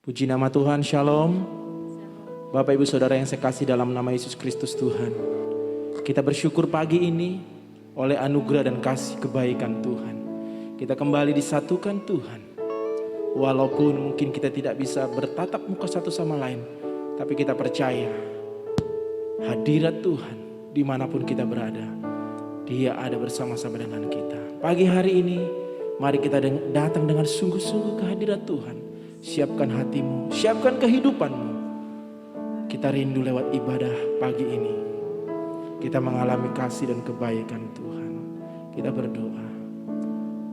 Puji nama Tuhan, Shalom. Bapak Ibu Saudara yang saya kasih dalam nama Yesus Kristus Tuhan. Kita bersyukur pagi ini oleh anugerah dan kasih kebaikan Tuhan. Kita kembali disatukan Tuhan. Walaupun mungkin kita tidak bisa bertatap muka satu sama lain, tapi kita percaya hadirat Tuhan dimanapun kita berada. Dia ada bersama-sama dengan kita. Pagi hari ini, mari kita datang dengan sungguh-sungguh ke hadirat Tuhan. Siapkan hatimu, siapkan kehidupanmu. Kita rindu lewat ibadah pagi ini. Kita mengalami kasih dan kebaikan Tuhan. Kita berdoa.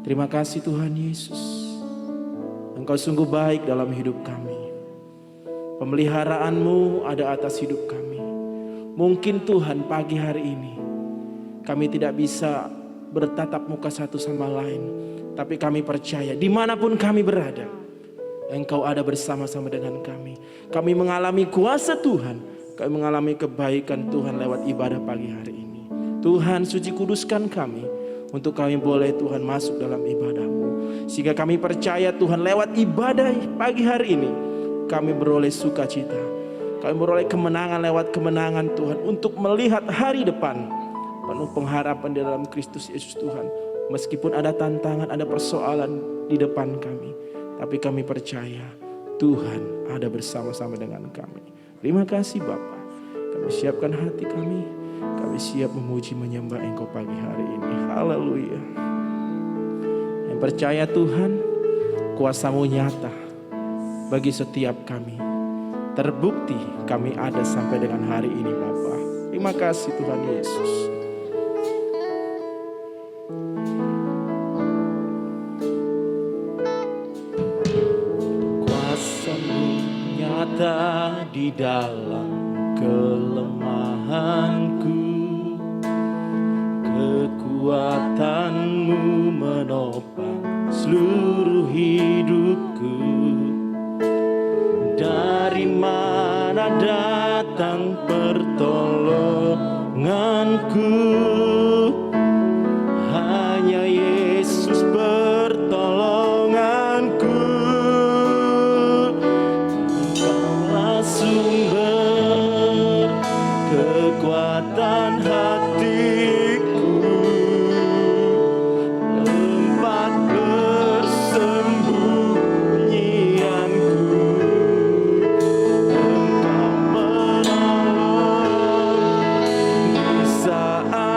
Terima kasih Tuhan Yesus. Engkau sungguh baik dalam hidup kami. Pemeliharaanmu ada atas hidup kami. Mungkin Tuhan pagi hari ini kami tidak bisa bertatap muka satu sama lain. Tapi kami percaya dimanapun kami berada, Engkau ada bersama-sama dengan kami. Kami mengalami kuasa Tuhan. Kami mengalami kebaikan Tuhan lewat ibadah pagi hari ini. Tuhan suci kuduskan kami. Untuk kami boleh Tuhan masuk dalam ibadah-Mu. Sehingga kami percaya Tuhan lewat ibadah pagi hari ini. Kami beroleh sukacita. Kami beroleh kemenangan lewat kemenangan Tuhan. Untuk melihat hari depan. Penuh pengharapan di dalam Kristus Yesus Tuhan. Meskipun ada tantangan, ada persoalan di depan kami. Tapi kami percaya Tuhan ada bersama-sama dengan kami. Terima kasih Bapa. Kami siapkan hati kami. Kami siap memuji menyembah Engkau pagi hari ini. Haleluya. Yang percaya Tuhan, kuasa-Mu nyata bagi setiap kami. Terbukti kami ada sampai dengan hari ini Bapa. Terima kasih Tuhan Yesus. Di dalam kelemahanku, kekuatan-Mu menopang seluruh hidupku. Dari mana datang pertolonganku? Hanya Yesus pertolonganku. Kekuatan hatiku, tempat persembunyianku. Engkau menolong di saat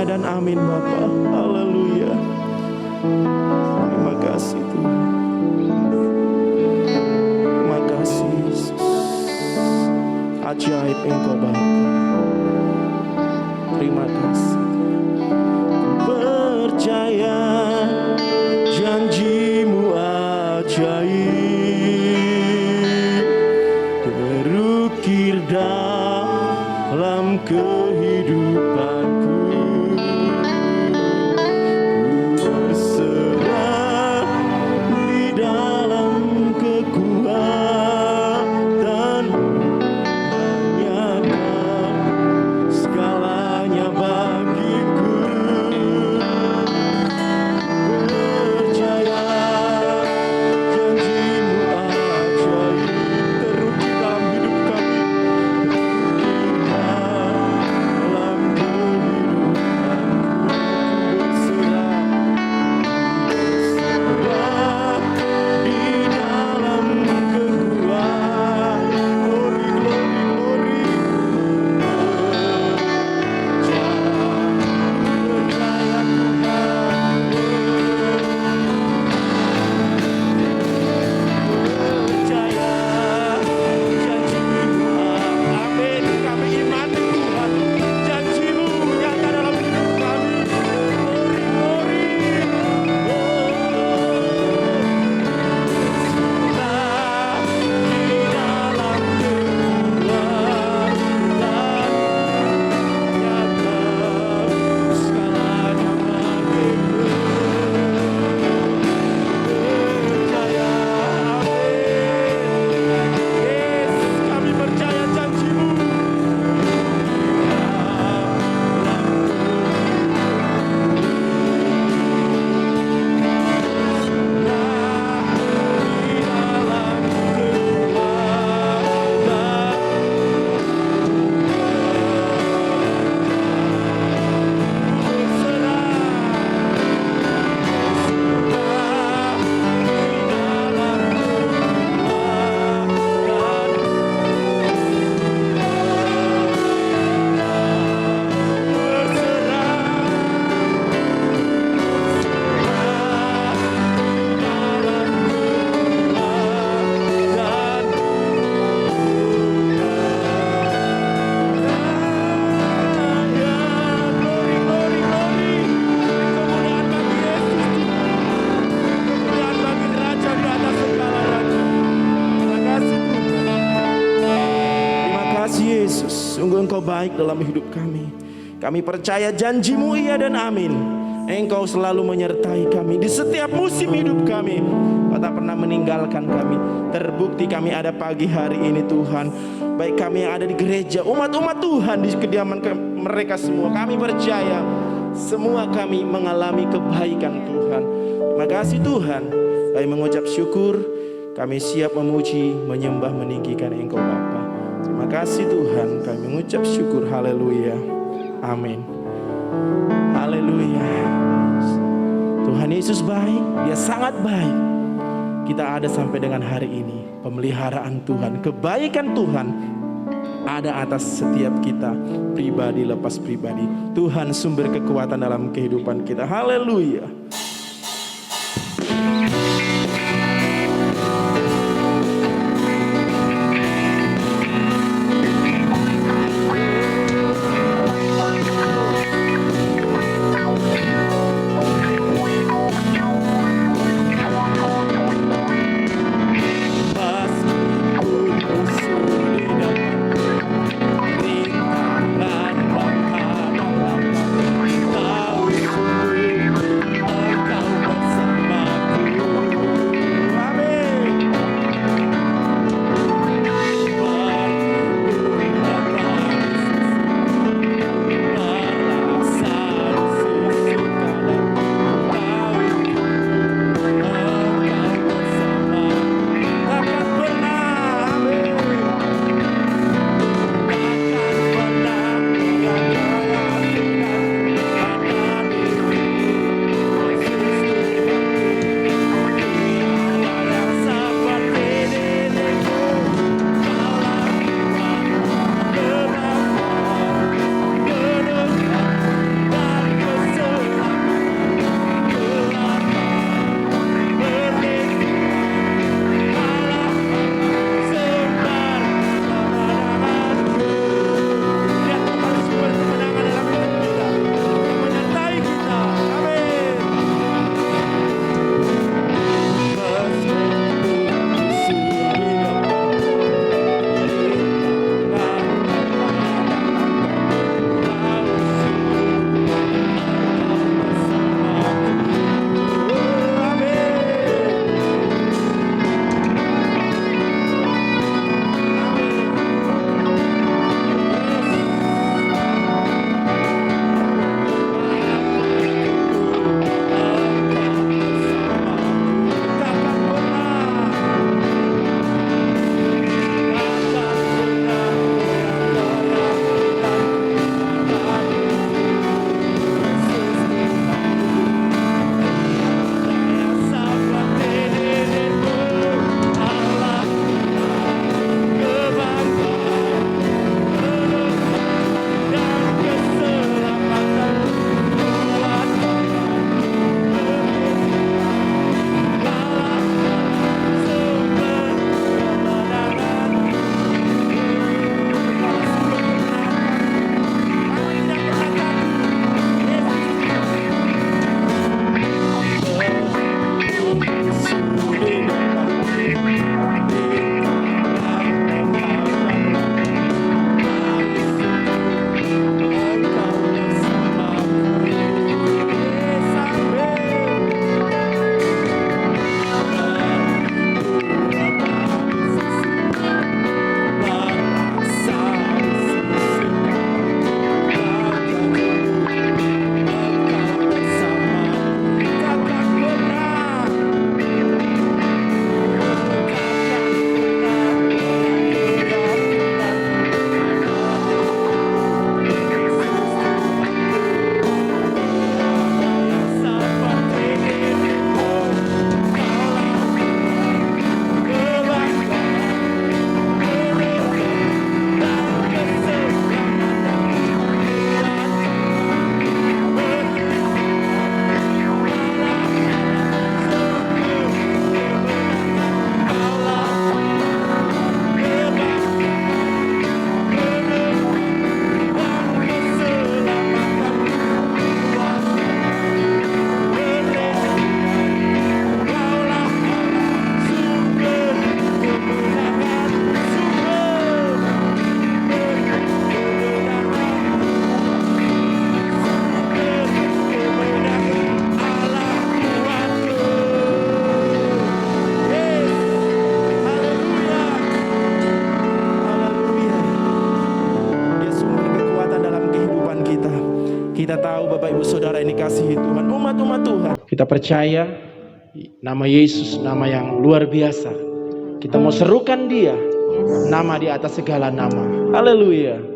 iya dan amin Bapa. Haleluya. Terima kasih Tuhan. Terima kasih Yesus. Ajaib Engkau Bapa. Terima kasih. Percaya janjimu ajaib, terukir dalam kehidupanku. Ku berserah di dalam kekuatan-Mu, nyatakan segalanya bagiku. Percaya janjimu ajaib, terukir dalam hidup kami, dalam kehidupanku. Berserah di dalam kekuatan. Glory, glory, glory. Percaya Tuhan. Percaya janjimu. Amin. Kami imani Tuhan. Janjimu nyata dalam hidup kami. Glory, glory. Di dalam kekuatan nyata segalanya bagiku. Percaya, amin. Yesus, kami percaya janjimu. Yesus, sungguh Engkau baik dalam hidup kami. Kami percaya janjimu iya dan amin. Engkau selalu menyertai kami di setiap musim hidup kami. Kau tak pernah meninggalkan kami. Terbukti kami ada pagi hari ini Tuhan. Baik kami yang ada di gereja, umat-umat Tuhan di kediaman mereka semua. Kami percaya semua kami mengalami kebaikan Tuhan. Terima kasih Tuhan. Kami mengucap syukur. Kami siap memuji, menyembah, meninggikan Engkau Bapa. Terima kasih Tuhan, kami mengucap syukur. Haleluya. Amin. Haleluya. Tuhan Yesus baik, Dia sangat baik. Kita ada sampai dengan hari ini. Pemeliharaan Tuhan, kebaikan Tuhan ada atas setiap kita, pribadi lepas pribadi. Tuhan sumber kekuatan dalam kehidupan kita. Haleluya. Kita tahu Bapak Ibu Saudara ini kasih Tuhan, umat-umat Tuhan. Kita percaya nama Yesus, nama yang luar biasa. Kita mau serukan Dia, nama di atas segala nama. Haleluya.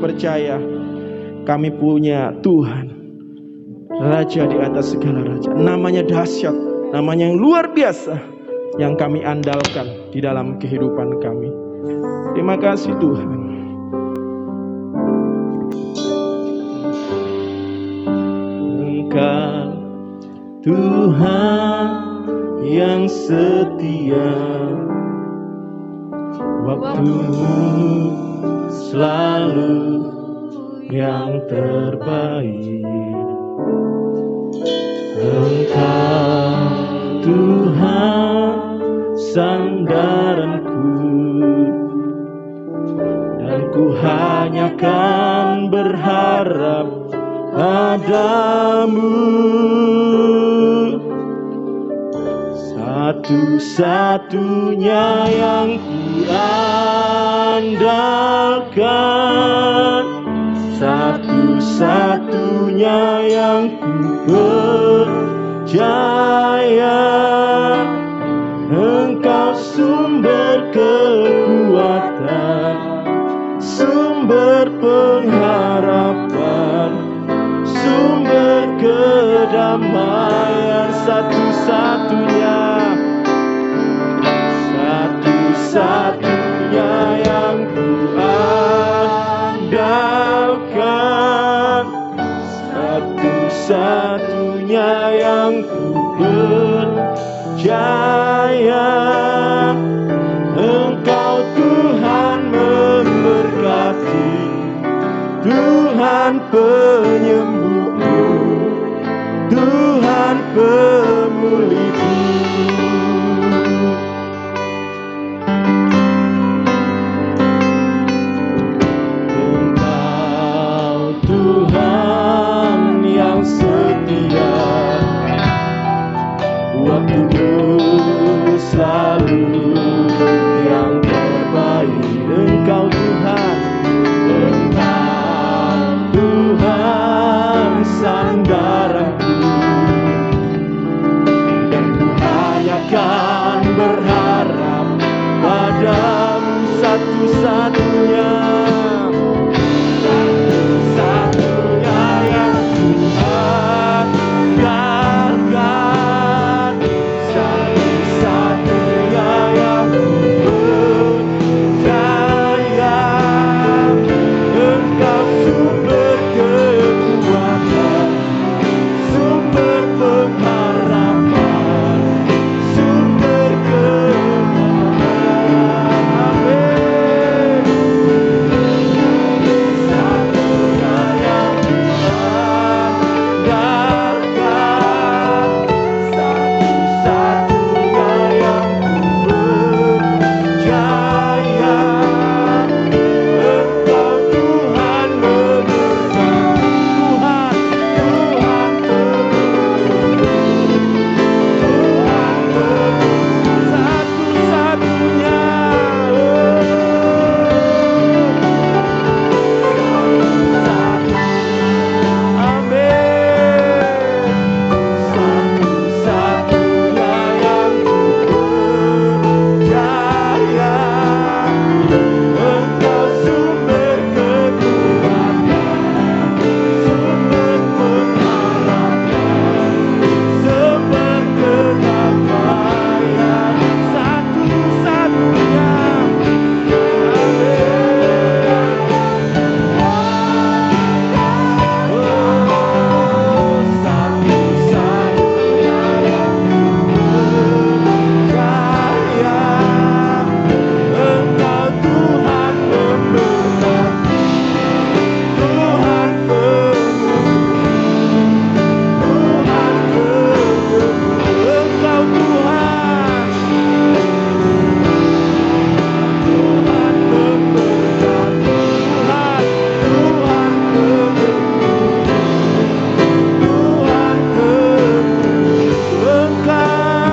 Percaya kami punya Tuhan, Raja di atas segala raja. Namanya dahsyat, namanya yang luar biasa, yang kami andalkan di dalam kehidupan kami. Terima kasih Tuhan. Engkau Tuhan yang setia, waktumu selalu yang terbaik. Engkau Tuhan sandaranku, dan ku hanya kan berharap padamu. Satu-satunya yang ku andalkan, satu-satunya yang ku percaya. Engkau sumber kekuatan, sumber pengharapan. satu-satunya, satu-satunya yang ku andalkan, satu-satunya yang ku percaya. Engkau Tuhan memberkati, Tuhan penyembuhku, Tuhan pemulihku. Engkau Tuhan yang setia, waktumu selalu yang terbaik. Engkau Tuhan, Engkau Tuhan sandaranku, dan ku hanya kan berharap padamu satu-satunya, satu-satunya yang ku andalkan, satu-satunya yang ku percaya. Engkau sumber kekuatan, sumber pengharapan, sumber kemenangan. Amin. Satu-satunya yang ku andalkan, satu-satunya yang ku percaya. Engkau Tuhan memberkati, Tuhan, Tuhan satu-satunya. Amin. Satu-satunya yang ku percaya. Engkau sumber kekuatan, sumber pengharapan, sumber kedamaian, satu-satunya. Oh, satu-satunya yang ku percaya. Engkau Tuhan memberkati, Tuhan penyembuh, Tuhan penyembuh.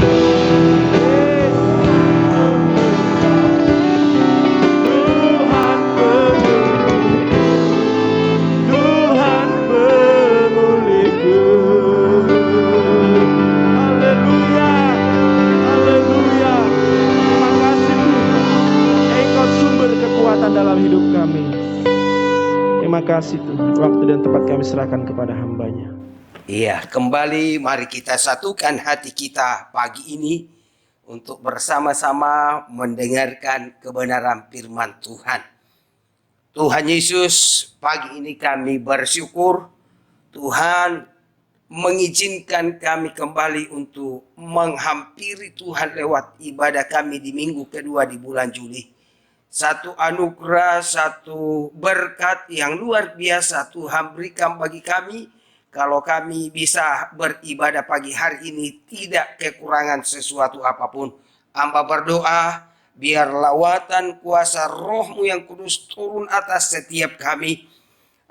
Engkau Tuhan, Tuhan memberkati, Tuhan, Tuhan penyembuh, Tuhan penyembuh. Tuhan pemulihku. Haleluya, haleluya. Terima kasih Tuhan, Engkau sumber kekuatan dalam hidup kami. Terima kasih Tuhan, waktu dan tempat kami serahkan kepada hamba-Nya. Iya, kembali mari kita satukan hati kita pagi ini untuk bersama-sama mendengarkan kebenaran firman Tuhan. Tuhan Yesus, pagi ini kami bersyukur Tuhan mengizinkan kami kembali untuk menghampiri Tuhan lewat ibadah kami di minggu kedua di bulan Juli. Satu anugerah, satu berkat yang luar biasa Tuhan berikan bagi kami. Kalau kami bisa beribadah pagi hari ini tidak kekurangan sesuatu apapun. Hamba berdoa biar lawatan kuasa Roh-Mu yang kudus turun atas setiap kami.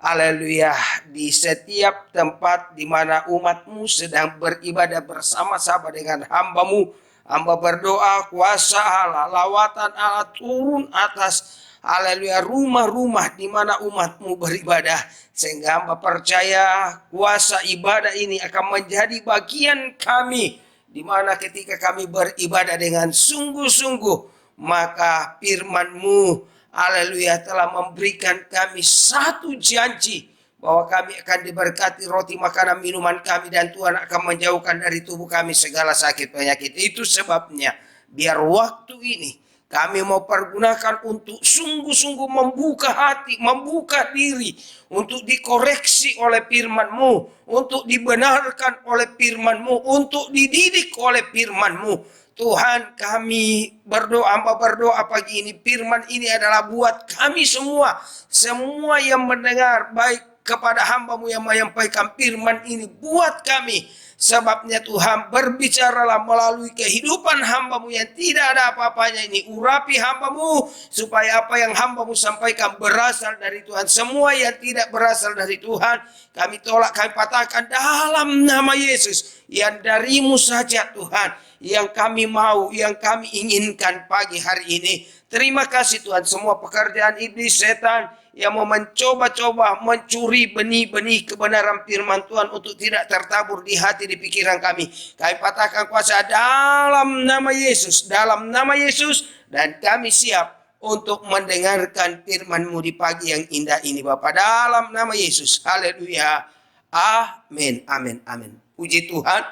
Haleluya, di setiap tempat di mana umat-Mu sedang beribadah bersama-sama dengan hamba-Mu. Hamba berdoa kuasa Allah, lawatan Allah turun atas haleluya rumah-rumah di mana umat-Mu beribadah. Sehingga hamba percaya kuasa ibadah ini akan menjadi bagian kami. Di mana ketika kami beribadah dengan sungguh-sungguh, maka firman-Mu haleluya telah memberikan kami satu janji bahwa kami akan diberkati roti makanan minuman kami, dan Tuhan akan menjauhkan dari tubuh kami segala sakit penyakit. Itu sebabnya biar waktu ini kami mau pergunakan untuk sungguh-sungguh membuka hati, membuka diri, untuk dikoreksi oleh firman-Mu, untuk dibenarkan oleh firman-Mu, untuk dididik oleh firman-Mu. Tuhan, kami berdoa, hamba berdoa pagi ini, firman ini adalah buat kami semua yang mendengar, baik kepada hamba-Mu yang menyampaikan firman ini buat kami. Sebabnya Tuhan, berbicaralah melalui kehidupan hamba-Mu yang tidak ada apa-apanya ini. Urapi hamba-Mu supaya apa yang hamba-Mu sampaikan berasal dari Tuhan. Semua yang tidak berasal dari Tuhan kami tolak, kami patahkan dalam nama Yesus. Yang dari-Mu saja Tuhan, yang kami mau, yang kami inginkan pagi hari ini. Terima kasih Tuhan, semua pekerjaan iblis setan yang mau mencoba-coba mencuri benih-benih kebenaran firman Tuhan untuk tidak tertabur di hati, di pikiran kami. Kami patahkan kuasa dalam nama Yesus, dalam nama Yesus, dan kami siap untuk mendengarkan firman-Mu di pagi yang indah ini, Bapa, dalam nama Yesus. Haleluya. Amin, amin, amin. Puji Tuhan.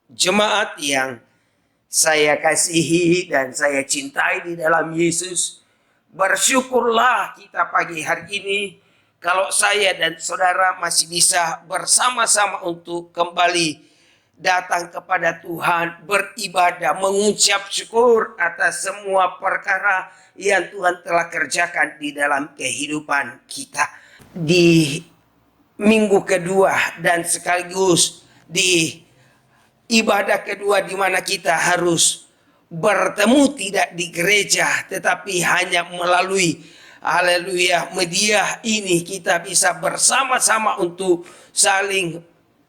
Jemaat yang saya kasihi dan saya cintai di dalam Yesus, bersyukurlah kita pagi hari ini kalau saya dan saudara masih bisa bersama-sama untuk kembali datang kepada Tuhan, beribadah, mengucap syukur atas semua perkara yang Tuhan telah kerjakan di dalam kehidupan kita. Di minggu kedua dan sekaligus di ibadah kedua di mana kita harus bertemu tidak di gereja tetapi hanya melalui haleluya media ini, kita bisa bersama-sama untuk saling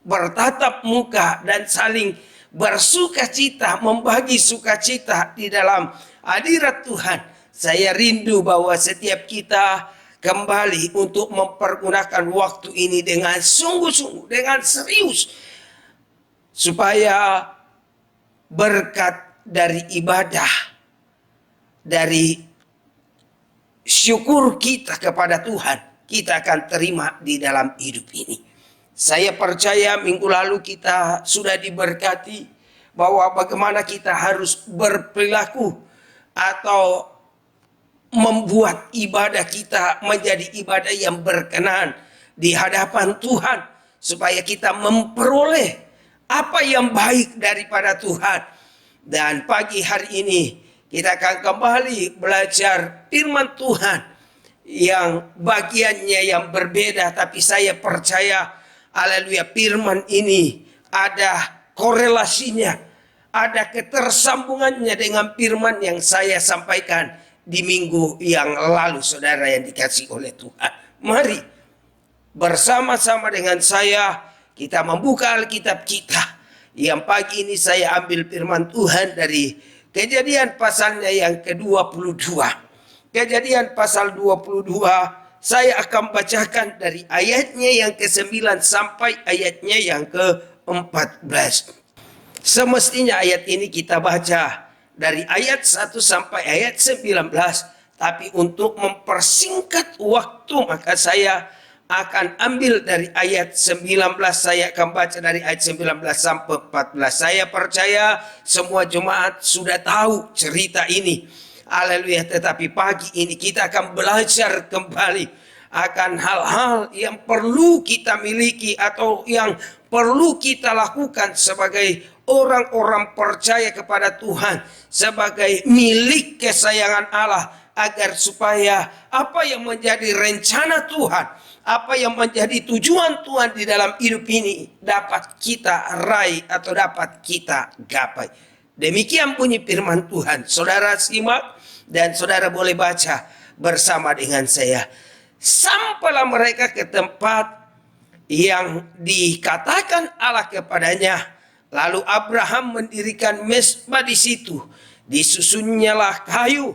bertatap muka dan saling bersukacita, membagi sukacita di dalam hadirat Tuhan. Saya rindu bahwa setiap kita kembali untuk mempergunakan waktu ini dengan sungguh-sungguh, dengan serius, supaya berkat dari ibadah, dari syukur kita kepada Tuhan, kita akan terima di dalam hidup ini. Saya percaya minggu lalu kita sudah diberkati bahwa bagaimana kita harus berperilaku atau membuat ibadah kita menjadi ibadah yang berkenan di hadapan Tuhan, supaya kita memperoleh apa yang baik daripada Tuhan. Dan pagi hari ini kita akan kembali belajar firman Tuhan yang bagiannya yang berbeda, tapi saya percaya haleluya firman ini ada korelasinya, ada ketersambungannya dengan firman yang saya sampaikan di minggu yang lalu, saudara yang dikasihi oleh Tuhan. Mari bersama-sama dengan saya kita membuka Alkitab kita. Yang pagi ini saya ambil firman Tuhan dari Kejadian pasalnya yang ke-22. Kejadian pasal 22, saya akan bacakan dari ayatnya yang ke-9 sampai ayatnya yang ke-14. Semestinya ayat ini kita baca dari ayat 1 sampai ayat 19. Tapi untuk mempersingkat waktu, maka saya akan ambil dari ayat 19, saya akan baca dari ayat 19 sampai 14. Saya percaya semua jemaat sudah tahu cerita ini. Haleluya, tetapi pagi ini kita akan belajar kembali akan hal-hal yang perlu kita miliki atau yang perlu kita lakukan sebagai orang-orang percaya kepada Tuhan, sebagai milik kesayangan Allah, agar supaya apa yang menjadi rencana Tuhan, apa yang menjadi tujuan Tuhan di dalam hidup ini dapat kita raih atau dapat kita gapai. Demikian bunyi firman Tuhan. Saudara simak dan saudara boleh baca bersama dengan saya. Sampailah mereka ke tempat yang dikatakan Allah kepadanya. Lalu Abraham mendirikan mezbah di situ. Disusunnyalah kayu,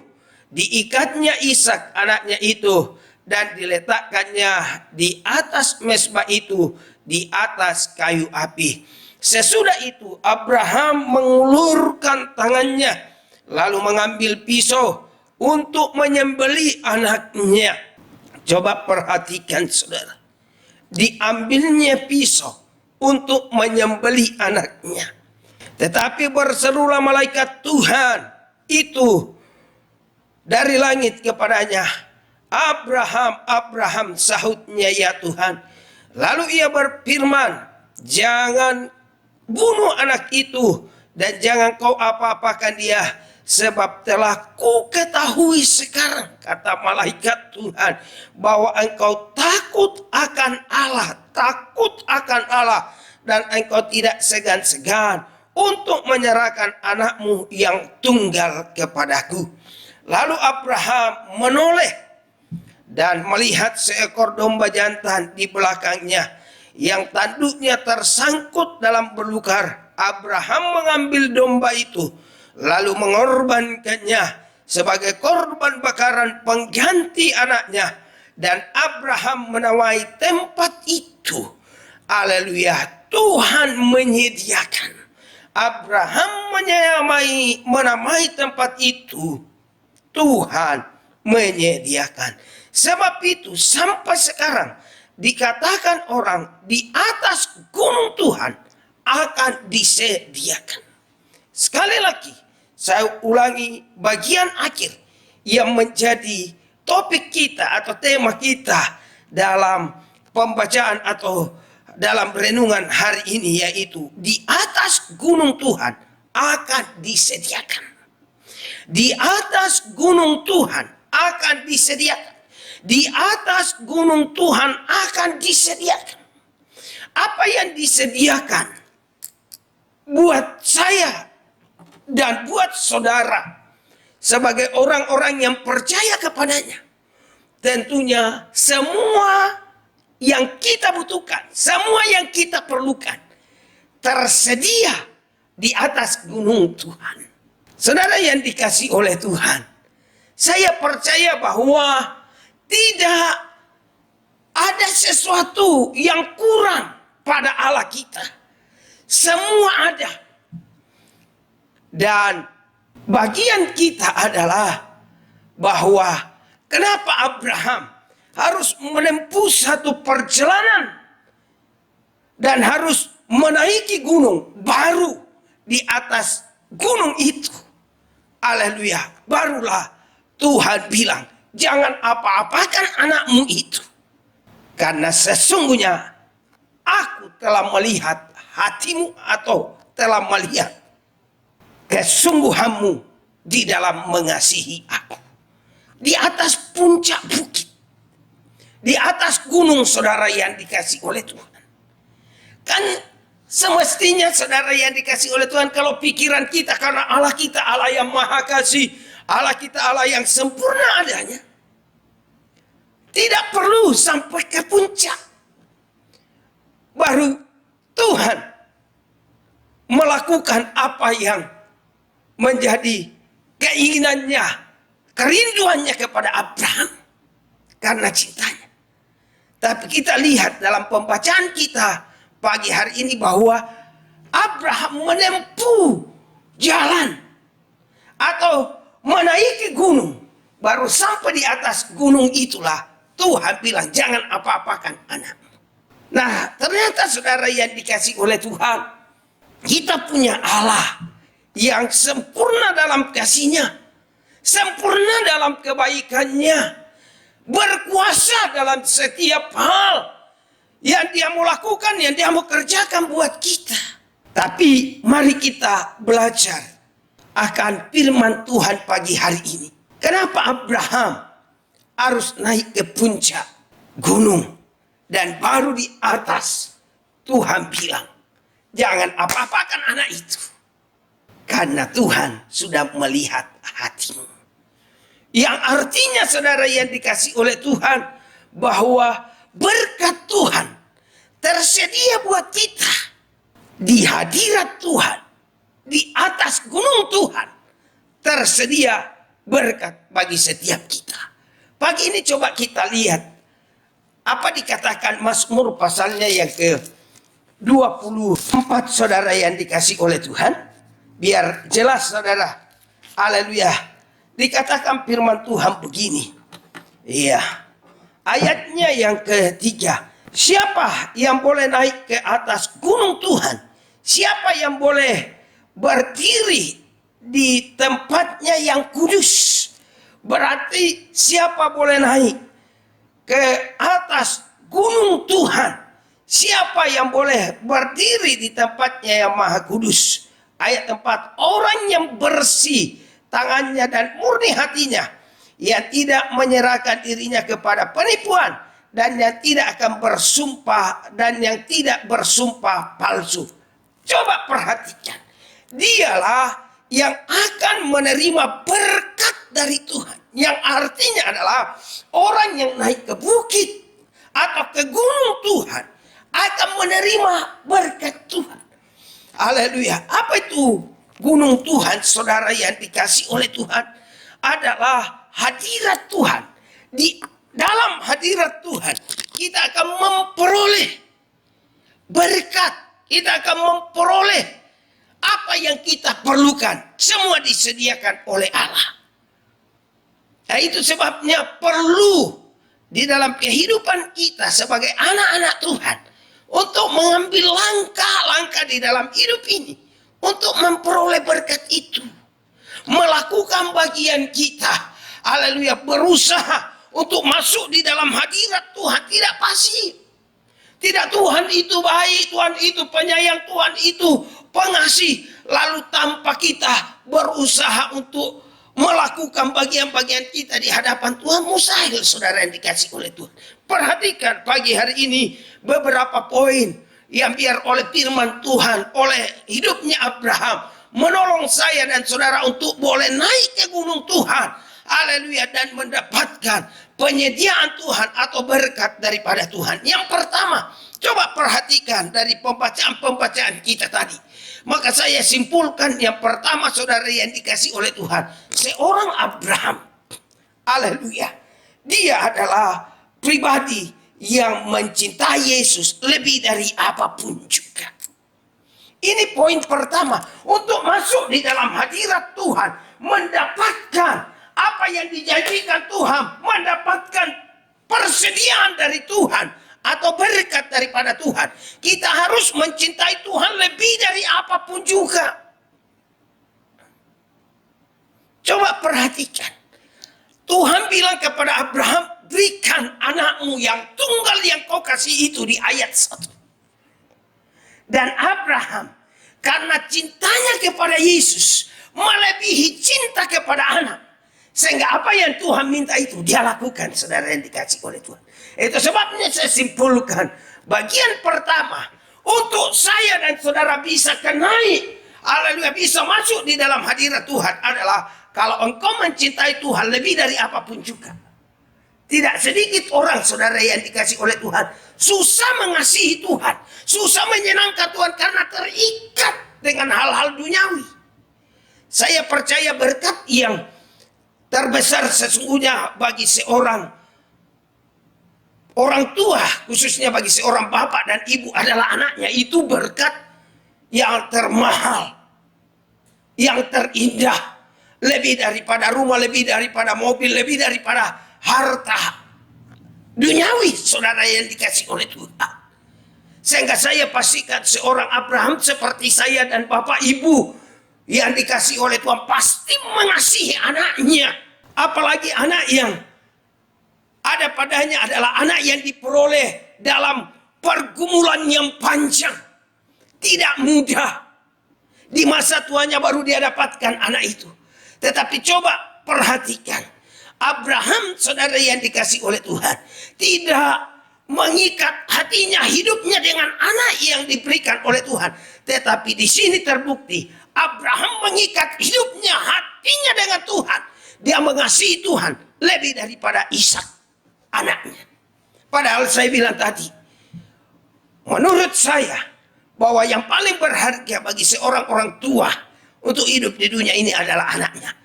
diikatnya Ishak anaknya itu, dan diletakkannya di atas mezbah itu, di atas kayu api. Sesudah itu Abraham mengulurkan tangannya, lalu mengambil pisau untuk menyembelih anaknya. Coba perhatikan saudara, diambilnya pisau untuk menyembelih anaknya. Tetapi berserulah malaikat Tuhan itu dari langit kepadanya, "Abraham, Abraham," sahutnya, "Ya Tuhan." Lalu ia berfirman, "Jangan bunuh anak itu dan jangan kau apa-apakan dia, sebab telah ku ketahui sekarang," kata malaikat Tuhan, "bahwa engkau takut akan Allah, dan engkau tidak segan-segan untuk menyerahkan anakmu yang tunggal kepadaku." Lalu Abraham menoleh dan melihat seekor domba jantan di belakangnya yang tanduknya tersangkut dalam belukar. Abraham mengambil domba itu lalu mengorbankannya sebagai korban bakaran pengganti anaknya, dan Abraham menawai tempat itu. Haleluya, Tuhan menyediakan. Abraham menamai tempat itu, Tuhan menyediakan. Sebab itu sampai sekarang dikatakan orang di atas gunung Tuhan akan disediakan. Sekali lagi saya ulangi bagian akhir yang menjadi topik kita atau tema kita dalam pembacaan atau dalam renungan hari ini, yaitu di atas gunung Tuhan akan disediakan. Di atas gunung Tuhan akan disediakan. Di atas gunung Tuhan akan disediakan. Apa yang disediakan buat saya dan buat saudara sebagai orang-orang yang percaya kepadanya? Tentunya semua yang kita butuhkan, semua yang kita perlukan tersedia di atas gunung Tuhan. Saudara yang dikasihi oleh Tuhan, saya percaya bahwa tidak ada sesuatu yang kurang pada Allah kita. Semua ada. Dan bagian kita adalah bahwa kenapa Abraham harus menempuh satu perjalanan dan harus menaiki gunung, baru di atas gunung itu, haleluya, barulah Tuhan bilang, "Jangan apa-apakan anakmu itu, karena sesungguhnya aku telah melihat hatimu," atau telah melihat kesungguhanmu di dalam mengasihi aku. Di atas puncak bukit, di atas gunung, saudara yang dikasihi oleh Tuhan. Kan semestinya saudara yang dikasihi oleh Tuhan, kalau pikiran kita, karena Allah kita Allah yang maha kasih, Allah kita Allah yang sempurna adanya, tidak perlu sampai ke puncak baru Tuhan melakukan apa yang menjadi keinginannya, kerinduannya kepada Abraham karena cintanya. Tapi kita lihat dalam pembacaan kita pagi hari ini bahwa Abraham menempuh jalan atau menaiki gunung, baru sampai di atas gunung itulah Tuhan bilang, "Jangan apa-apakan anakmu." Nah, ternyata saudara yang dikasihi oleh Tuhan, kita punya Allah yang sempurna dalam kasih-Nya, sempurna dalam kebaikannya, berkuasa dalam setiap hal yang Dia mau lakukan, yang Dia mau kerjakan buat kita. Tapi mari kita belajar akan firman Tuhan pagi hari ini. Kenapa Abraham harus naik ke puncak gunung dan baru di atas Tuhan bilang, "Jangan apa-apakan anak itu." Karena Tuhan sudah melihat hatimu. Yang artinya saudara yang dikasihi oleh Tuhan, bahwa berkat Tuhan tersedia buat kita di hadirat Tuhan, di atas gunung Tuhan tersedia berkat bagi setiap kita. Pagi ini coba kita lihat apa dikatakan Mazmur pasalnya yang ke-24, saudara yang dikasihi oleh Tuhan. Biar jelas saudara, haleluya. Dikatakan firman Tuhan begini. Iya. Ayatnya yang ketiga. Siapa yang boleh naik ke atas gunung Tuhan? Siapa yang boleh berdiri di tempatnya yang kudus? Berarti siapa boleh naik ke atas gunung Tuhan? Siapa yang boleh berdiri di tempatnya yang maha kudus? Ayat 4, orang yang bersih tangannya dan murni hatinya, yang tidak menyerahkan dirinya kepada penipuan, dan yang tidak akan bersumpah, dan yang tidak bersumpah palsu. Coba perhatikan, dialah yang akan menerima berkat dari Tuhan. Yang artinya adalah orang yang naik ke bukit atau ke gunung Tuhan akan menerima berkat Tuhan. Haleluya. Apa itu gunung Tuhan, saudara yang dikasih oleh Tuhan? Adalah hadirat Tuhan. Di dalam hadirat Tuhan kita akan memperoleh berkat. Kita akan memperoleh apa yang kita perlukan. Semua disediakan oleh Allah. Nah, itu sebabnya perlu di dalam kehidupan kita sebagai anak-anak Tuhan untuk mengambil langkah-langkah di dalam hidup ini untuk memperoleh berkat itu. Melakukan bagian kita. Haleluya, berusaha untuk masuk di dalam hadirat Tuhan. Tidak pasif. Tidak, Tuhan itu baik, Tuhan itu penyayang, Tuhan itu pengasih. Lalu tanpa kita berusaha untuk melakukan bagian-bagian kita di hadapan Tuhan, mustahil, saudara yang dikasih oleh Tuhan. Perhatikan pagi hari ini beberapa poin yang biar oleh firman Tuhan, oleh hidupnya Abraham, menolong saya dan saudara untuk boleh naik ke gunung Tuhan. Haleluya, dan mendapatkan penyediaan Tuhan atau berkat daripada Tuhan. Yang pertama, coba perhatikan dari pembacaan kita tadi. Maka saya simpulkan yang pertama, saudara yang dikasih oleh Tuhan, seorang Abraham, haleluya, dia adalah pribadi yang mencintai Yesus lebih dari apapun juga. Ini poin pertama, untuk masuk di dalam hadirat Tuhan, mendapatkan apa yang dijanjikan Tuhan, mendapatkan persediaan dari Tuhan atau berkat daripada Tuhan. Kita harus mencintai Tuhan lebih dari apapun juga. Coba perhatikan. Tuhan bilang kepada Abraham, berikan anakmu yang tunggal yang kau kasih itu, di ayat 1. Dan Abraham, karena cintanya kepada Yesus melebihi cinta kepada anak, sehingga apa yang Tuhan minta itu dia lakukan, saudara yang dikasih oleh Tuhan. Itu sebabnya saya simpulkan, bagian pertama untuk saya dan saudara bisa naik, haleluya, bisa masuk di dalam hadirat Tuhan adalah kalau engkau mencintai Tuhan lebih dari apapun juga. Tidak sedikit orang, saudara yang dikasih oleh Tuhan, susah mengasihi Tuhan, susah menyenangkan Tuhan karena terikat dengan hal-hal duniawi. Saya percaya berkat yang terbesar sesungguhnya bagi seorang orang tua, khususnya bagi seorang bapak dan ibu, adalah anaknya. Itu berkat yang termahal, yang terindah, lebih daripada rumah, lebih daripada mobil, lebih daripada harta duniawi, saudara yang dikasih oleh Tuhan. Sehingga saya pastikan seorang Abraham seperti saya dan bapak ibu yang dikasih oleh Tuhan pasti mengasihi anaknya. Apalagi anak yang ada padanya adalah anak yang diperoleh dalam pergumulan yang panjang. Tidak mudah. Di masa tuanya baru dia dapatkan anak itu. Tetapi coba perhatikan. Abraham, saudara yang dikasih oleh Tuhan, tidak mengikat hatinya, hidupnya dengan anak yang diberikan oleh Tuhan. Tetapi di sini terbukti Abraham mengikat hidupnya, hatinya dengan Tuhan. Dia mengasihi Tuhan lebih daripada Ishak, anaknya. Padahal saya bilang tadi, menurut saya bahwa yang paling berharga bagi seorang orang tua untuk hidup di dunia ini adalah anaknya.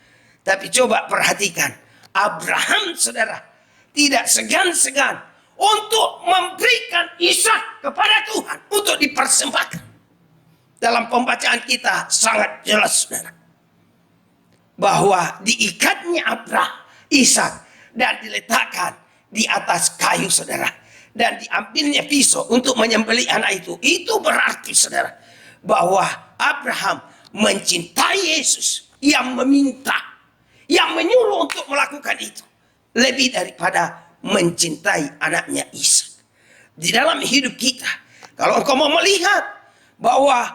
Tapi coba perhatikan, Abraham, saudara, tidak segan-segan untuk memberikan Ishak kepada Tuhan untuk dipersembahkan. Dalam pembacaan kita sangat jelas, saudara, bahwa diikatnya Abraham Ishak dan diletakkan di atas kayu, saudara. dan diambilnya pisau untuk menyembelih anak itu berarti saudara bahwa Abraham mencintai Yesus yang meminta, yang menyuruh untuk melakukan itu lebih daripada mencintai anaknya Ishak. Di dalam hidup kita, kalau engkau mau melihat bahwa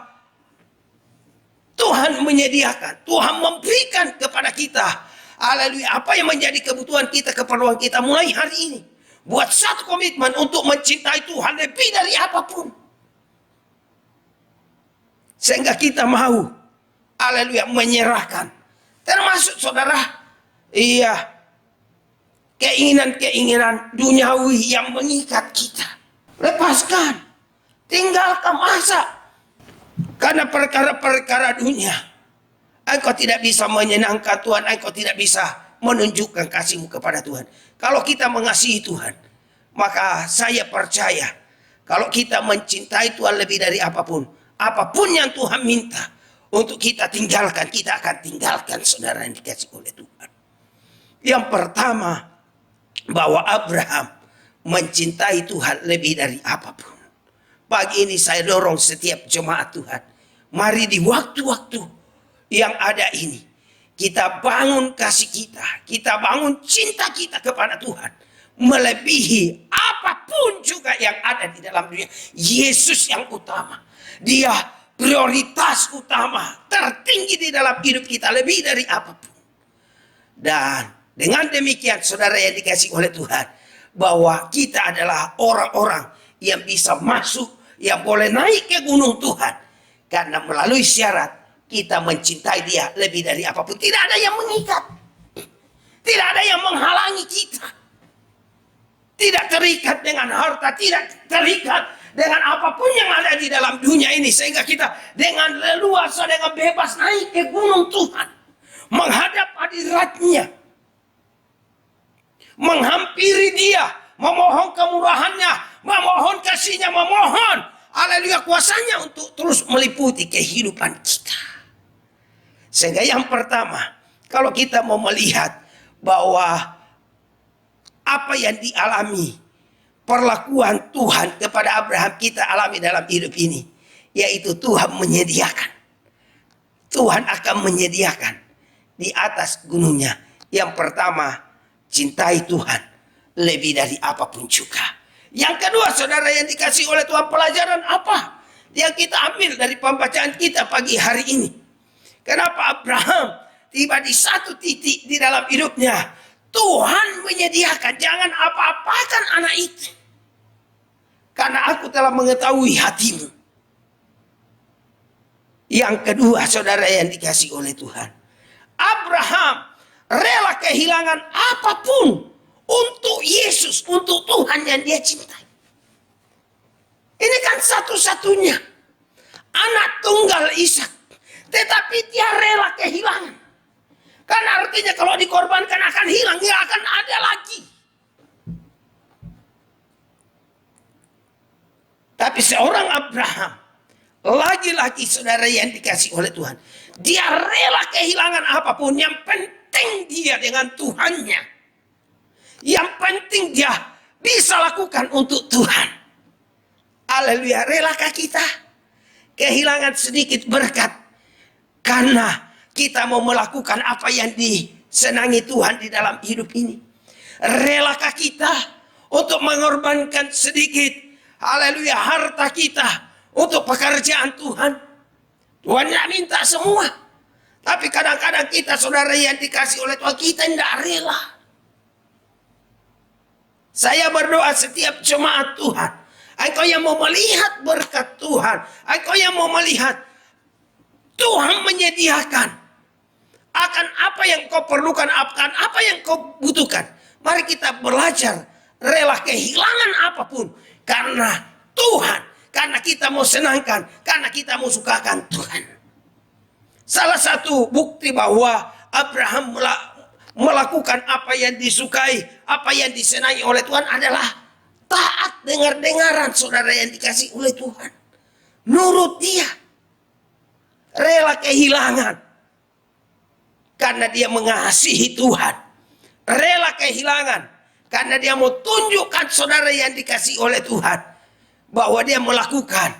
Tuhan menyediakan, Tuhan memberikan kepada kita, haleluya, apa yang menjadi kebutuhan kita, keperluan kita mulai hari ini. Buat satu komitmen untuk mencintai Tuhan lebih dari apapun. Sehingga kita mau, haleluya, menyerahkan. Termasuk saudara, keinginan-keinginan duniawi yang mengikat kita. Lepaskan, tinggalkan masa. Karena perkara-perkara dunia, engkau tidak bisa menyenangkan Tuhan, engkau tidak bisa menunjukkan kasihmu kepada Tuhan. Kalau kita mengasihi Tuhan, maka saya percaya kalau kita mencintai Tuhan lebih dari apapun, apapun yang Tuhan minta untuk kita tinggalkan, kita akan tinggalkan, saudara yang dikasih oleh Tuhan. Yang pertama, bahwa Abraham mencintai Tuhan lebih dari apapun. Pagi ini saya dorong setiap jemaat Tuhan, mari di waktu-waktu yang ada ini, kita bangun kasih kita bangun cinta kita kepada Tuhan, melebihi apapun juga yang ada di dalam dunia. Yesus yang utama, dia prioritas utama, tertinggi di dalam hidup kita lebih dari apapun. Dan dengan demikian saudara yang dikasih oleh Tuhan, bahwa kita adalah orang-orang yang bisa masuk, yang boleh naik ke gunung Tuhan, karena melalui syarat kita mencintai dia lebih dari apapun. Tidak ada yang mengikat, tidak ada yang menghalangi kita, tidak terikat dengan harta, tidak terikat dengan apapun yang ada di dalam dunia ini, sehingga kita dengan leluasa, dengan bebas naik ke gunung Tuhan, menghadap hadiratnya, menghampiri dia, memohon kemurahannya, memohon kasihnya, memohon, haleluya, kuasanya untuk terus meliputi kehidupan kita. Sehingga yang pertama, kalau kita mau melihat bahwa apa yang dialami, perlakuan Tuhan kepada Abraham, kita alami dalam hidup ini, yaitu Tuhan menyediakan. Tuhan akan menyediakan di atas gunungnya. Yang pertama, cintai Tuhan lebih dari apapun juga. Yang kedua, saudara yang dikasih oleh Tuhan, pelajaran apa yang kita ambil dari pembacaan kita pagi hari ini? Kenapa Abraham tiba di satu titik di dalam hidupnya, Tuhan menyediakan, jangan apa-apakan anak itu, karena aku telah mengetahui hatimu. Yang kedua, saudara yang dikasih oleh Tuhan, Abraham rela kehilangan apapun untuk Yesus, untuk Tuhan yang dia cintai. Ini kan satu-satunya anak tunggal Ishak, tetapi dia rela kehilangan. Karena artinya kalau dikorbankan akan hilang, dia akan ada lagi. Tapi seorang Abraham, lagi-lagi saudara yang dikasih oleh Tuhan, dia rela kehilangan apapun, yang penting dia dengan Tuhannya. Yang penting dia bisa lakukan untuk Tuhan. Haleluya, relakah kita kehilangan sedikit berkat karena kita mau melakukan apa yang disenangi Tuhan di dalam hidup ini? Relakah kita untuk mengorbankan sedikit, haleluya, harta kita untuk pekerjaan Tuhan? Tuhan tidak minta semua, tapi kadang-kadang kita, saudara yang dikasih oleh Tuhan, kita tidak rela. Saya berdoa setiap jemaat Tuhan, engkau yang mau melihat berkat Tuhan, engkau yang mau melihat Tuhan menyediakan akan apa yang kau perlukan, akan apa yang kau butuhkan. Mari kita belajar rela kehilangan apapun karena Tuhan, karena kita mau senangkan, karena kita mau sukakan Tuhan. Salah satu bukti bahwa Abraham melakukan apa yang disukai, apa yang disenangi oleh Tuhan adalah taat dengar-dengaran, saudara yang dikasih oleh Tuhan. Nurut dia, rela kehilangan karena dia mengasihi Tuhan, rela kehilangan Karena dia mau tunjukkan saudara yang dikasih oleh Tuhan, bahwa dia melakukan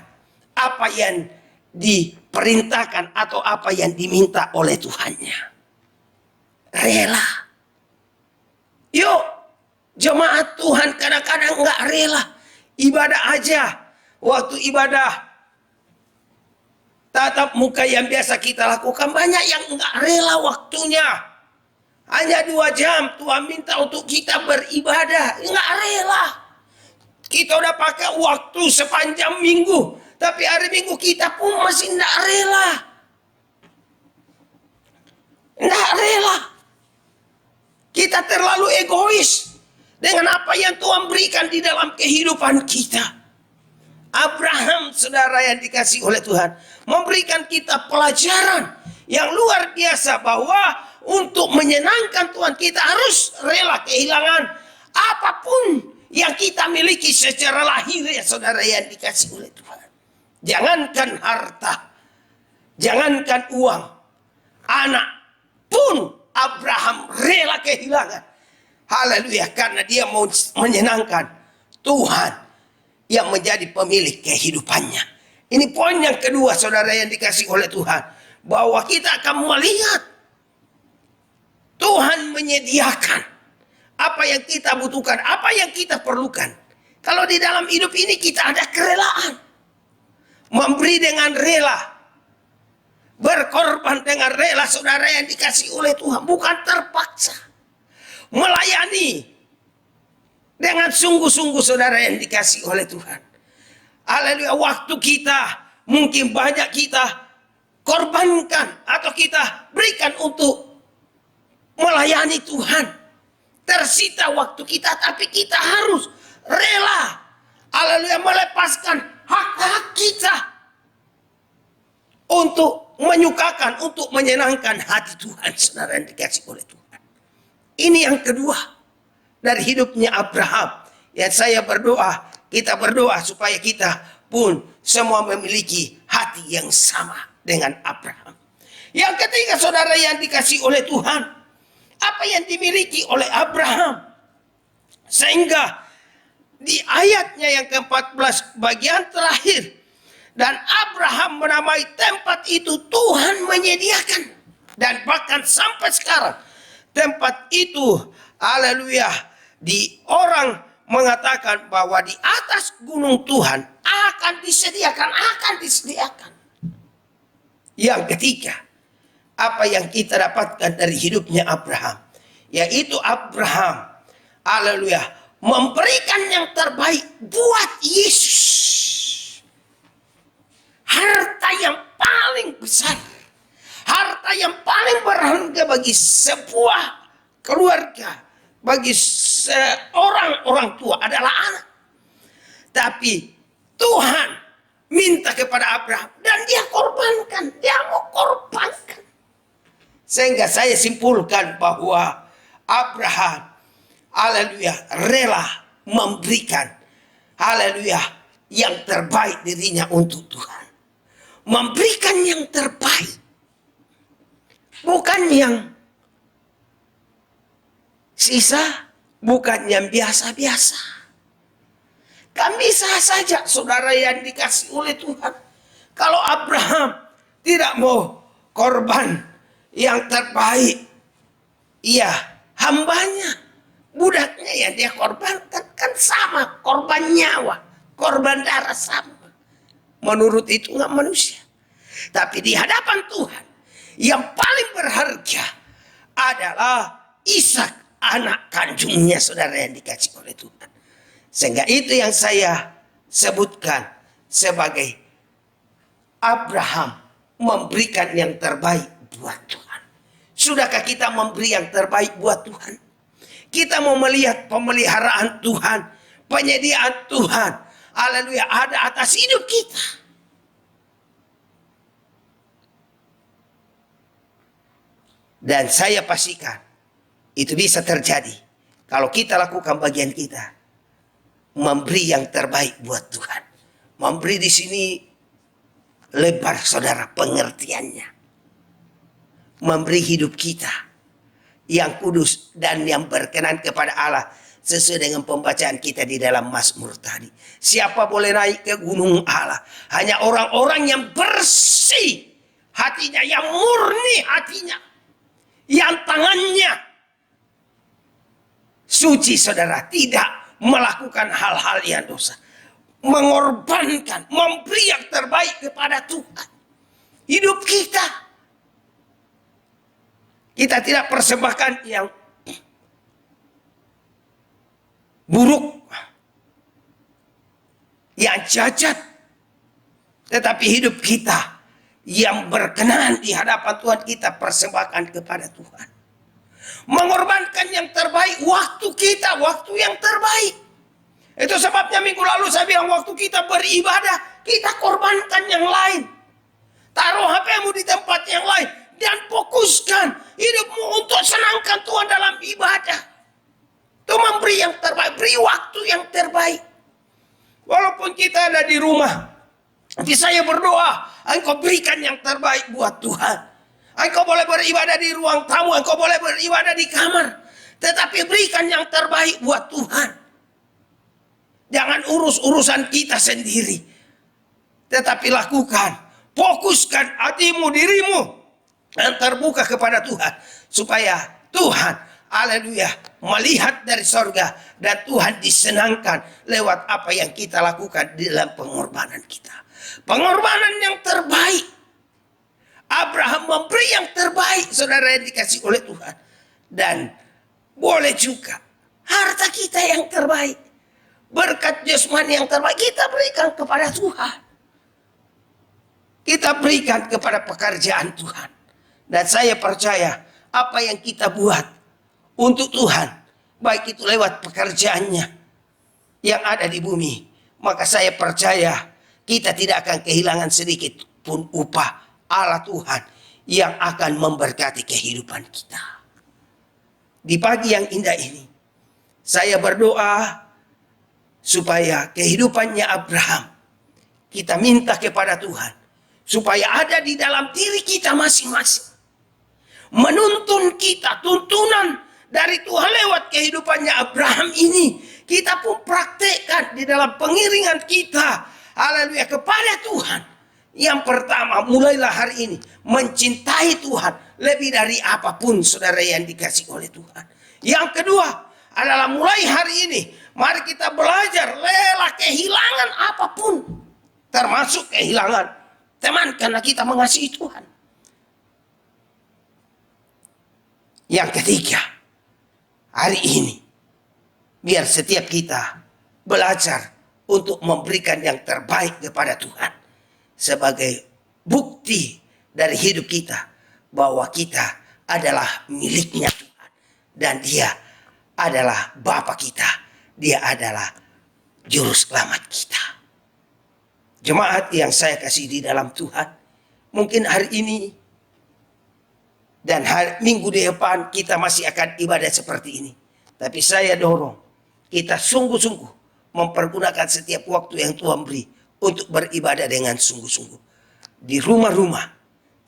apa yang diperintahkan atau apa yang diminta oleh Tuhannya. Rela. Yuk, jemaat Tuhan kadang-kadang nggak rela. Ibadah aja. Waktu ibadah tatap muka yang biasa kita lakukan, banyak yang nggak rela waktunya. Hanya 2 jam Tuhan minta untuk kita beribadah. Nggak rela. Kita udah pakai waktu sepanjang minggu, tapi hari Minggu kita pun masih nggak rela. Nggak rela. Kita terlalu egois dengan apa yang Tuhan berikan di dalam kehidupan kita. Abraham, saudara yang dikasih oleh Tuhan, memberikan kita pelajaran yang luar biasa, bahwa untuk menyenangkan Tuhan kita harus rela kehilangan apapun yang kita miliki secara lahir, ya saudara yang dikasih oleh Tuhan. Jangankan harta, jangankan uang, anak pun Abraham rela kehilangan. Haleluya, karena dia mau menyenangkan Tuhan yang menjadi pemilik kehidupannya. Ini poin yang kedua, saudara yang dikasih oleh Tuhan, bahwa kita akan melihat Tuhan menyediakan apa yang kita butuhkan, apa yang kita perlukan. Kalau di dalam hidup ini kita ada kerelaan, memberi dengan rela, berkorban dengan rela, saudara yang dikasih oleh Tuhan, bukan terpaksa. Melayani dengan sungguh-sungguh, saudara yang dikasih oleh Tuhan. Haleluya, waktu kita mungkin banyak kita korbankan atau kita berikan untuk melayani Tuhan. Tersita waktu kita, tapi kita harus rela, haleluya, melepaskan hak-hak kita untuk menyukakan, untuk menyenangkan hati Tuhan, saudara yang dikasih oleh Tuhan. Ini yang kedua dari hidupnya Abraham. Yang saya berdoa, kita berdoa supaya kita pun semua memiliki hati yang sama dengan Abraham. Yang ketiga, saudara yang dikasih oleh Tuhan, apa yang dimiliki oleh Abraham, sehingga di ayatnya yang ke-14 bagian terakhir, dan Abraham menamai tempat itu Tuhan menyediakan. Dan bahkan sampai sekarang tempat itu, haleluya, orang mengatakan bahwa di atas gunung Tuhan akan disediakan. Yang ketiga, apa yang kita dapatkan dari hidupnya Abraham, yaitu Abraham, haleluya, memberikan yang terbaik buat Yesus. Harta yang paling besar, harta yang paling berharga bagi sebuah keluarga, bagi seorang orang tua adalah anak. Tapi Tuhan minta kepada Abraham dan dia korbankan, dia mau korbankan. Sehingga saya simpulkan bahwa Abraham, haleluya, rela memberikan, haleluya, yang terbaik dirinya untuk Tuhan. Memberikan yang terbaik, bukan yang sisa, bukan yang biasa-biasa. Kan bisa saja, saudara yang dikasih oleh Tuhan, kalau Abraham tidak mau korban yang terbaik, iya, hambanya, budaknya yang dia korbankan, kan sama, korban nyawa, korban darah sama. Menurut hitungan manusia. Tapi di hadapan Tuhan, yang paling berharga adalah Ishak, anak kandungnya, saudara yang dikasih oleh Tuhan. Sehingga itu yang saya sebutkan sebagai Abraham memberikan yang terbaik buat Tuhan. Sudahkah kita memberi yang terbaik buat Tuhan? Kita mau melihat pemeliharaan Tuhan, penyediaan Tuhan, haleluya, ada atas hidup kita. Dan saya pastikan itu bisa terjadi kalau kita lakukan bagian kita, memberi yang terbaik buat Tuhan. Memberi di sini lebar, saudara, pengertiannya. Memberi hidup kita yang kudus dan yang berkenan kepada Allah sesuai dengan pembacaan kita di dalam Mazmur tadi. Siapa boleh naik ke gunung Allah? Hanya orang-orang yang bersih hatinya, yang murni hatinya, yang tangannya suci, saudara, tidak melakukan hal-hal yang dosa, mengorbankan, memberi yang terbaik kepada Tuhan. Hidup kita tidak persembahkan yang buruk, yang cacat, tetapi hidup kita yang berkenan di hadapan Tuhan kita persembahkan kepada Tuhan. Mengorbankan yang terbaik, waktu kita, waktu yang terbaik. Itu sebabnya minggu lalu saya bilang, waktu kita beribadah, kita korbankan yang lain. Taruh HP-mu di tempat yang lain dan fokuskan hidupmu untuk senangkan Tuhan dalam ibadah. Itu memberi yang terbaik, beri waktu yang terbaik. Walaupun kita ada di rumah, tapi saya berdoa, engkau berikan yang terbaik buat Tuhan. Engkau boleh beribadah di ruang tamu, engkau boleh beribadah di kamar, tetapi berikan yang terbaik buat Tuhan. Jangan urus-urusan kita sendiri, tetapi lakukan, fokuskan hatimu, dirimu yang terbuka kepada Tuhan, supaya Tuhan, haleluya, melihat dari sorga dan Tuhan disenangkan lewat apa yang kita lakukan di dalam pengorbanan kita. Pengorbanan yang terbaik. Abraham memberi yang terbaik, saudara, yang dikasih oleh Tuhan. Dan boleh juga harta kita yang terbaik, berkat jasmani yang terbaik, kita berikan kepada Tuhan. Kita berikan kepada pekerjaan Tuhan. Dan saya percaya apa yang kita buat untuk Tuhan, baik itu lewat pekerjaannya yang ada di bumi, maka saya percaya kita tidak akan kehilangan sedikit pun upah Allah Tuhan yang akan memberkati kehidupan kita. Di pagi yang indah ini, saya berdoa supaya kehidupannya Abraham, kita minta kepada Tuhan, supaya ada di dalam diri kita masing-masing. Menuntun kita, tuntunan dari Tuhan lewat kehidupannya Abraham ini, kita pun praktekkan di dalam pengiringan kita, haleluya, kepada Tuhan. Yang pertama, mulailah hari ini mencintai Tuhan lebih dari apapun, saudara, yang dikasih oleh Tuhan. Yang kedua adalah mulai hari ini, mari kita belajar rela kehilangan apapun, termasuk kehilangan teman, karena kita mengasihi Tuhan. Yang ketiga, hari ini biar setiap kita belajar untuk memberikan yang terbaik kepada Tuhan, sebagai bukti dari hidup kita bahwa kita adalah miliknya Tuhan, dan Dia adalah Bapa kita, Dia adalah juru selamat kita. Jemaat yang saya kasih di dalam Tuhan, mungkin hari ini dan minggu depan kita masih akan ibadah seperti ini, tapi saya dorong kita sungguh-sungguh mempergunakan setiap waktu yang Tuhan beri untuk beribadah dengan sungguh-sungguh. Di rumah-rumah,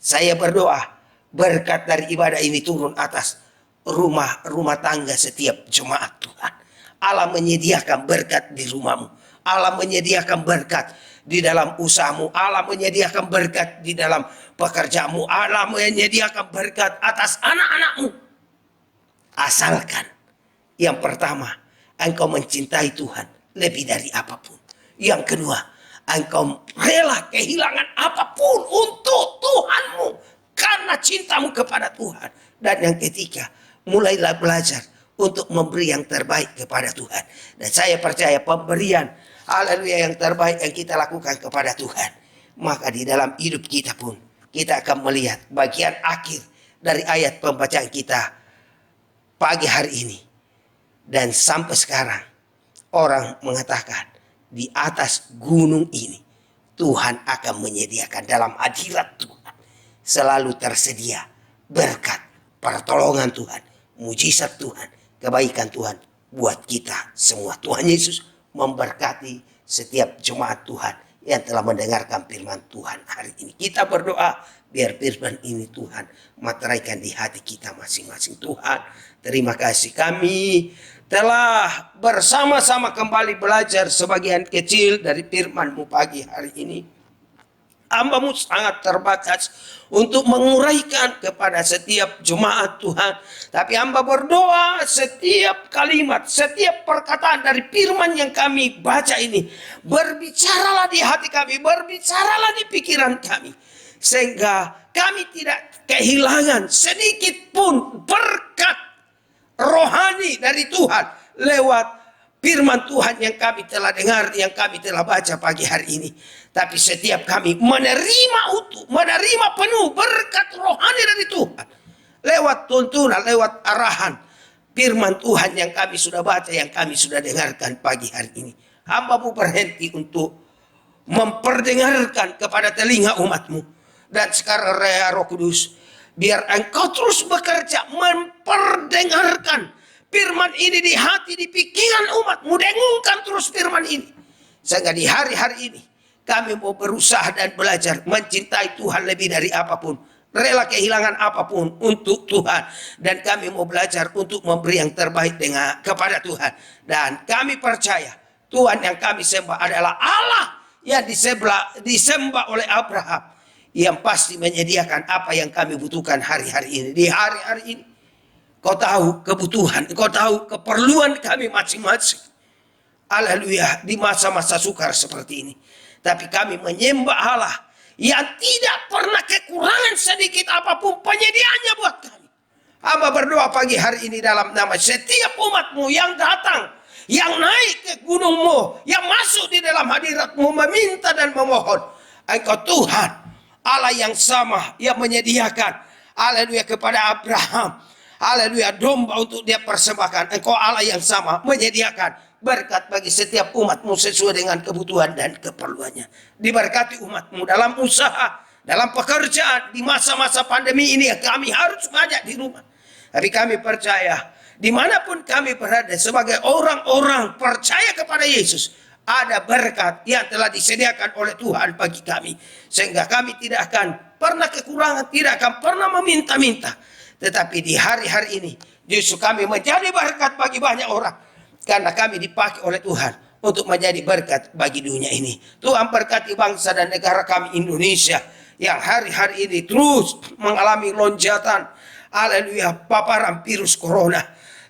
saya berdoa berkat dari ibadah ini turun atas rumah tangga setiap jemaat Tuhan. Allah menyediakan berkat di rumahmu. Allah menyediakan berkat di dalam usahamu. Allah menyediakan berkat di dalam pekerjaanmu. Allah menyediakan berkat atas anak-anakmu. Asalkan yang pertama, engkau mencintai Tuhan lebih dari apapun. Yang kedua, engkau rela kehilangan apapun untuk Tuhanmu karena cintamu kepada Tuhan. Dan yang ketiga, mulailah belajar untuk memberi yang terbaik kepada Tuhan. Dan saya percaya pemberian, haleluya, yang terbaik yang kita lakukan kepada Tuhan, maka di dalam hidup kita pun kita akan melihat bagian akhir dari ayat pembacaan kita pagi hari ini. Dan sampai sekarang orang mengatakan, di atas gunung ini Tuhan akan menyediakan, dalam hadirat Tuhan selalu tersedia berkat, pertolongan Tuhan, mujizat Tuhan, kebaikan Tuhan buat kita semua. Tuhan Yesus memberkati setiap jemaat Tuhan yang telah mendengarkan firman Tuhan hari ini. Kita berdoa biar firman ini Tuhan materaikan di hati kita masing-masing. Tuhan, terima kasih, kami telah bersama-sama kembali belajar sebagian kecil dari firman-Mu pagi hari ini. Hamba-Mu sangat terbatas untuk menguraikan kepada setiap jemaat Tuhan. Tapi hamba berdoa setiap kalimat, setiap perkataan dari firman yang kami baca ini, berbicaralah di hati kami, berbicaralah di pikiran kami. Sehingga kami tidak kehilangan sedikit pun berkat rohani dari Tuhan lewat firman Tuhan yang kami telah dengar, yang kami telah baca pagi hari ini. Tapi setiap kami menerima utuh, menerima penuh berkat rohani dari Tuhan. Lewat tuntunan, lewat arahan firman Tuhan yang kami sudah baca, yang kami sudah dengarkan pagi hari ini. Hamba-Mu berhenti untuk memperdengarkan kepada telinga umat-Mu. Dan sekarang Roh Kudus, biar Engkau terus bekerja memperdengarkan firman ini di hati, di pikiran umat-Mu. Dengungkan terus firman ini. Sehingga di hari-hari ini kami mau berusaha dan belajar mencintai Tuhan lebih dari apapun. Rela kehilangan apapun untuk Tuhan. Dan kami mau belajar untuk memberi yang terbaik kepada Tuhan. Dan kami percaya Tuhan yang kami sembah adalah Allah yang disembah oleh Abraham. Yang pasti menyediakan apa yang kami butuhkan hari-hari ini. Di hari-hari ini Kau tahu kebutuhan, Kau tahu keperluan kami masing-masing. Haleluya, di masa-masa sukar seperti ini. Tapi kami menyembah Allah yang tidak pernah kekurangan sedikit apapun penyediaannya buat kami. Hamba berdoa pagi hari ini dalam nama setiap umat-Mu yang datang, yang naik ke gunung-Mu, yang masuk di dalam hadirat-Mu meminta dan memohon. Engkau Tuhan, Allah yang sama yang menyediakan, haleluya, kepada Abraham, haleluya, domba untuk dia persembahkan. Engkau Allah yang sama menyediakan berkat bagi setiap umat-Mu sesuai dengan kebutuhan dan keperluannya. Diberkati umat-Mu dalam usaha, dalam pekerjaan. Di masa-masa pandemi ini kami harus banyak di rumah. Tapi kami percaya dimanapun kami berada sebagai orang-orang percaya kepada Yesus, ada berkat yang telah disediakan oleh Tuhan bagi kami. Sehingga kami tidak akan pernah kekurangan, tidak akan pernah meminta-minta. Tetapi di hari-hari ini justru kami menjadi berkat bagi banyak orang. Karena kami dipakai oleh Tuhan untuk menjadi berkat bagi dunia ini. Tuhan berkati bangsa dan negara kami Indonesia yang hari-hari ini terus mengalami lonjakan, haleluya, paparan virus corona.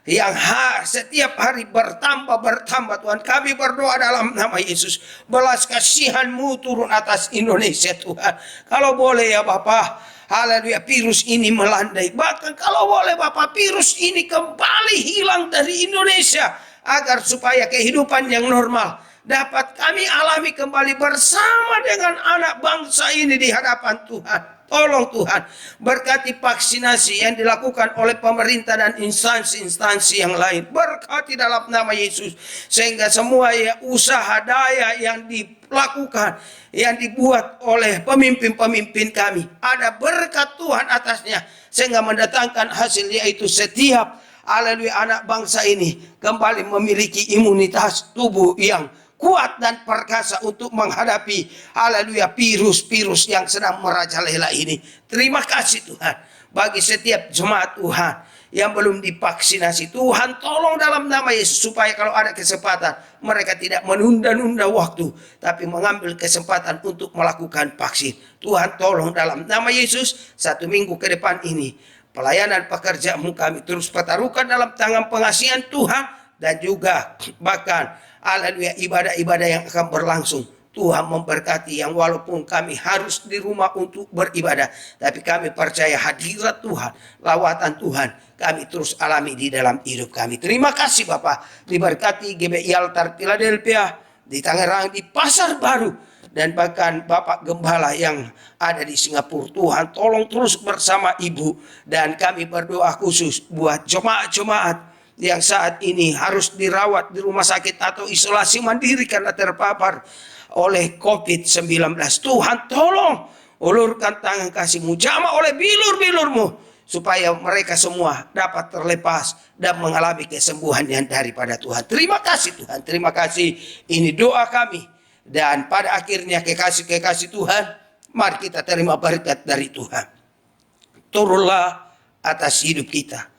Yang setiap hari bertambah Tuhan. Kami berdoa dalam nama Yesus, belas kasihan-Mu turun atas Indonesia Tuhan. Kalau boleh ya Bapa, haleluya, virus ini melandai. Bahkan kalau boleh Bapak, virus ini kembali hilang dari Indonesia. Agar supaya kehidupan yang normal dapat kami alami kembali bersama dengan anak bangsa ini di hadapan Tuhan. Tolong Tuhan, berkati vaksinasi yang dilakukan oleh pemerintah dan instansi-instansi yang lain. Berkati dalam nama Yesus. Sehingga semua usaha daya yang dilakukan, yang dibuat oleh pemimpin-pemimpin kami, ada berkat Tuhan atasnya. Sehingga mendatangkan hasil, yaitu setiap, haleluya, anak bangsa ini kembali memiliki imunitas tubuh yang kuat dan perkasa untuk menghadapi, haleluya, virus-virus yang sedang merajalela ini. Terima kasih Tuhan bagi setiap jemaat Tuhan yang belum divaksinasi. Tuhan tolong dalam nama Yesus supaya kalau ada kesempatan mereka tidak menunda-nunda waktu, tapi mengambil kesempatan untuk melakukan vaksin. Tuhan tolong dalam nama Yesus. 1 minggu ke depan ini pelayanan pekerjaan kami terus pertaruhkan dalam tangan pengasihan Tuhan. Dan juga bahkan, haleluya, ibadah-ibadah yang akan berlangsung. Tuhan memberkati yang walaupun kami harus di rumah untuk beribadah, tapi kami percaya hadirat Tuhan, lawatan Tuhan kami terus alami di dalam hidup kami. Terima kasih Bapak. Diberkati GBI Altar Philadelphia di Tangerang, di Pasar Baru, dan bahkan Bapak Gembala yang ada di Singapura. Tuhan tolong terus bersama Ibu. Dan kami berdoa khusus buat jemaat-jemaat yang saat ini harus dirawat di rumah sakit atau isolasi mandiri karena terpapar oleh COVID-19. Tuhan tolong ulurkan tangan kasih-Mu, jamah oleh bilur-bilur-Mu, supaya mereka semua dapat terlepas dan mengalami kesembuhan yang daripada Tuhan. Terima kasih Tuhan, terima kasih. Ini doa kami Dan pada akhirnya kekasih-kekasih Tuhan, mari kita terima berkat dari Tuhan. Turunlah atas hidup kita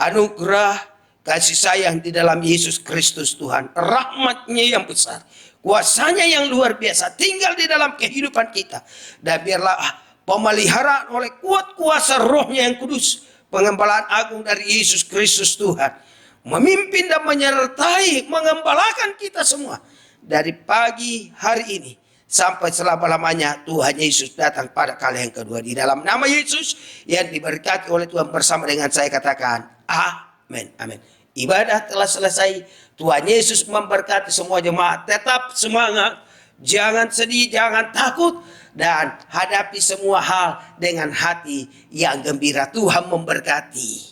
anugerah kasih sayang di dalam Yesus Kristus Tuhan, rahmat-Nya yang besar, kuasanya yang luar biasa tinggal di dalam kehidupan kita. Dan biarlah pemeliharaan oleh kuat kuasa Roh-Nya yang kudus, pengembalaan agung dari Yesus Kristus Tuhan, memimpin dan menyertai, mengembalakan kita semua dari pagi hari ini sampai selama-lamanya Tuhan Yesus datang pada kali yang kedua. Di dalam nama Yesus yang diberkati oleh Tuhan bersama dengan saya katakan amin. Amin. Ibadah telah selesai. Tuhan Yesus memberkati semua jemaat. Tetap semangat, jangan sedih, jangan takut, dan hadapi semua hal dengan hati yang gembira. Tuhan memberkati.